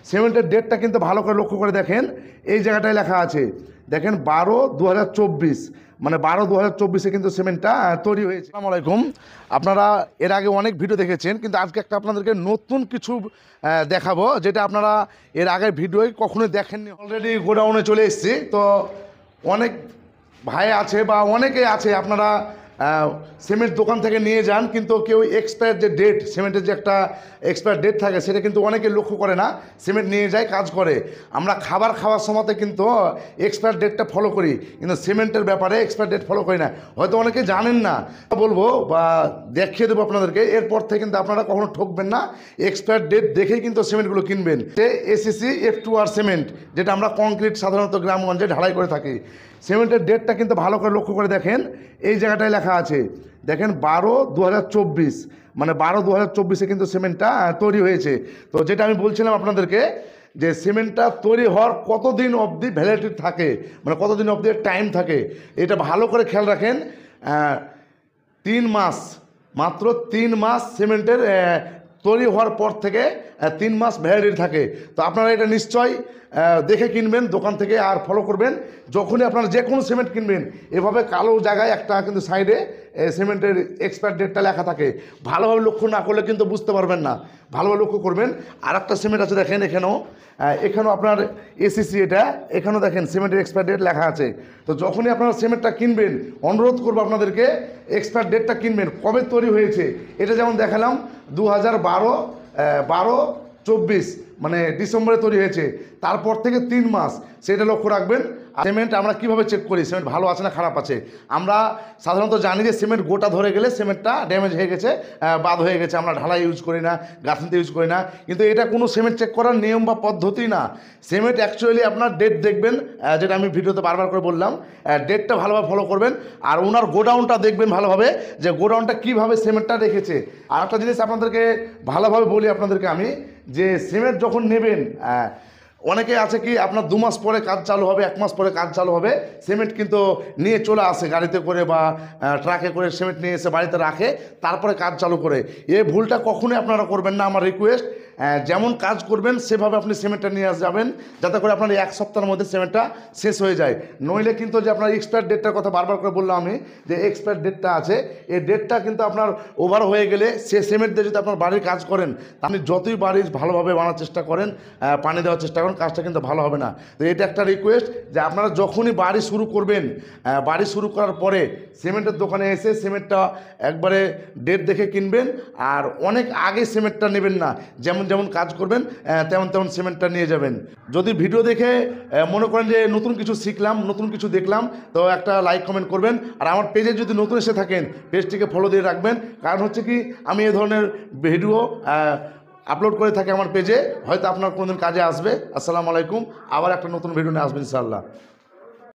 সিমেন্টের ডেটটা কিন্তু ভালো করে লক্ষ্য করে দেখেন, এই জায়গাটায় লেখা আছে, দেখেন 12/2024, মানে 12/2024-এ কিন্তু সিমেন্টটা তৈরি হয়েছে। আসসালামু আলাইকুম। আপনারা এর আগে অনেক ভিডিও দেখেছেন, কিন্তু আজকে একটা আপনাদেরকে নতুন কিছু দেখাবো, যেটা আপনারা এর আগের ভিডিওয় কখনোই দেখেননি। অলরেডি গোডাউনে চলে এসেছি, তো অনেক ভাই আছে বা অনেকে আছে, আপনারা সিমেন্ট দোকান থেকে নিয়ে যান, কিন্তু কেউ এক্সপায়ার যে ডেট, সিমেন্টের যে একটা এক্সপায়ার ডেট থাকে, সেটা কিন্তু অনেকে লক্ষ্য করে না, সিমেন্ট নিয়ে যায়, কাজ করে। আমরা খাবার খাওয়ার সময়তে কিন্তু এক্সপায়ার ডেটটা ফলো করি, কিন্তু সিমেন্টের ব্যাপারে এক্সপায়ার ডেট ফলো করি না। হয়তো অনেকে জানেন না, বলবো বা দেখিয়ে দেবো আপনাদেরকে। এরপর থেকে কিন্তু আপনারা কখনো ঠকবেন না, এক্সপায়ার ডেট দেখেই কিন্তু সিমেন্টগুলো কিনবেন। এসিসি F2R সিমেন্ট, যেটা আমরা কংক্রিট সাধারণত গ্রামগঞ্জে ঢালাই করে থাকি, সিমেন্টের ডেটটা কিন্তু ভালো করে লক্ষ্য করে দেখেন, এই জায়গাটায় লেখা আছে, দেখেন 12/2024, মানে 12/2024-এ কিন্তু সিমেন্টটা তৈরি হয়েছে। তো যেটা আমি বলছিলাম আপনাদেরকে, যে সিমেন্টটা তৈরি হওয়ার কতদিন অবধি ভ্যালিডিটি থাকে, মানে কতদিন অবধি টাইম থাকে, এটা ভালো করে খেয়াল রাখেন। 3 মাস, মাত্র 3 মাস সিমেন্টের তৈরি হওয়ার পর থেকে 3 মাস ভ্যালিডিটি থাকে। তো আপনারা এটা নিশ্চয়ই দেখে কিনবেন দোকান থেকে, আর ফলো করবেন। যখনই আপনারা যে কোনো সিমেন্ট কিনবেন, এভাবে কালো জায়গায় একটা কিন্তু সাইডে সিমেন্টের এক্সপায়ার ডেটটা লেখা থাকে। ভালোভাবে লক্ষ্য না করলে কিন্তু বুঝতে পারবেন না, ভালোভাবে লক্ষ্য করবেন। আর একটা সিমেন্ট আছে, দেখেন এখানেও আপনার এসিসি, এটা এখানেও দেখেন সিমেন্টের এক্সপায়ার ডেট লেখা আছে। তো যখনই আপনারা সিমেন্টটা কিনবেন, অনুরোধ করবো আপনাদেরকে, এক্সপায়ার ডেটটা কিনবেন, কবে তৈরি হয়েছে। এটা যেমন দেখালাম 2012/24, মানে ডিসেম্বরে তৈরি হয়েছে, তারপর থেকে 3 মাস, সেটা লক্ষ্য রাখবেন। সিমেন্ট আমরা কীভাবে চেক করি সিমেন্ট ভালো আছে না খারাপ আছে? আমরা সাধারণত জানি যে সিমেন্ট গোটা ধরে গেলে সিমেন্টটা ড্যামেজ হয়ে গেছে, বাদ হয়ে গেছে, আমরা ঢালাই ইউজ করি না, গাঁথনিতে ইউজ করি না। কিন্তু এটা কোনো সিমেন্ট চেক করার নিয়ম বা পদ্ধতি না। সিমেন্ট অ্যাকচুয়ালি আপনার ডেট দেখবেন, যেটা আমি ভিডিওতে বারবার করে বললাম, ডেটটা ভালোভাবে ফলো করবেন। আর ওনার গোডাউনটা দেখবেন ভালোভাবে, যে গোডাউনটা কীভাবে সিমেন্টটা রেখেছে। আর একটা জিনিস আপনাদেরকে ভালোভাবে বলি আপনাদেরকে আমি, যে সিমেন্ট যখন নেবেন, অনেকে আছে কি আপনার 2 মাস পরে কাজ চালু হবে, 1 মাস পরে কাজ চালু হবে, সিমেন্ট কিন্তু নিয়ে চলে আসে গাড়িতে করে বা ট্রাকে করে সিমেন্ট নিয়ে এসে বাড়িতে রাখে, তারপরে কাজ চালু করে। এই ভুলটা কখনোই আপনারা করবেন না। আমার রিকোয়েস্ট, যেমন কাজ করবেন সেভাবে আপনি সিমেন্টটা নিয়ে যাবেন, যাতে করে আপনার 1 সপ্তাহের মধ্যে সিমেন্টটা শেষ হয়ে যায়। নইলে কিন্তু যে আপনার এক্সপায়ার ডেটটার কথা বারবার করে বললাম আমি, যে এক্সপায়ার ডেটটা আছে, এই ডেটটা কিন্তু আপনার ওভার হয়ে গেলে, সে সিমেন্ট দিয়ে যদি আপনার বাড়ির কাজ করেন, আপনি যতই বাড়ি ভালোভাবে বানার চেষ্টা করেন, পানি দেওয়ার চেষ্টা করেন, কাজটা কিন্তু ভালো হবে না। তো এটা একটা রিকোয়েস্ট, যে আপনারা যখনই বাড়ি শুরু করবেন, বাড়ি শুরু করার পরে সিমেন্টের দোকানে এসে সিমেন্টটা একবারে ডেট দেখে কিনবেন। আর অনেক আগে সিমেন্টটা নেবেন না, যেমন যেমন কাজ করবেন তেমন তেমন সিমেন্টটা নিয়ে যাবেন। যদি ভিডিও দেখে মনে করেন যে নতুন কিছু শিখলাম, নতুন কিছু দেখলাম, তো একটা লাইক কমেন্ট করবেন। আর আমার পেজে যদি নতুন এসে থাকেন, পেজটিকে ফলো দিয়ে রাখবেন। কারণ হচ্ছে কি, আমি এই ধরনের ভিডিও আপলোড করে থাকি আমার পেজে, হয়তো আপনার কোনোদিন কাজে আসবে। আসসালামু আলাইকুম। আবার একটা নতুন ভিডিও নিয়ে আসবেন ইনশাআল্লাহ।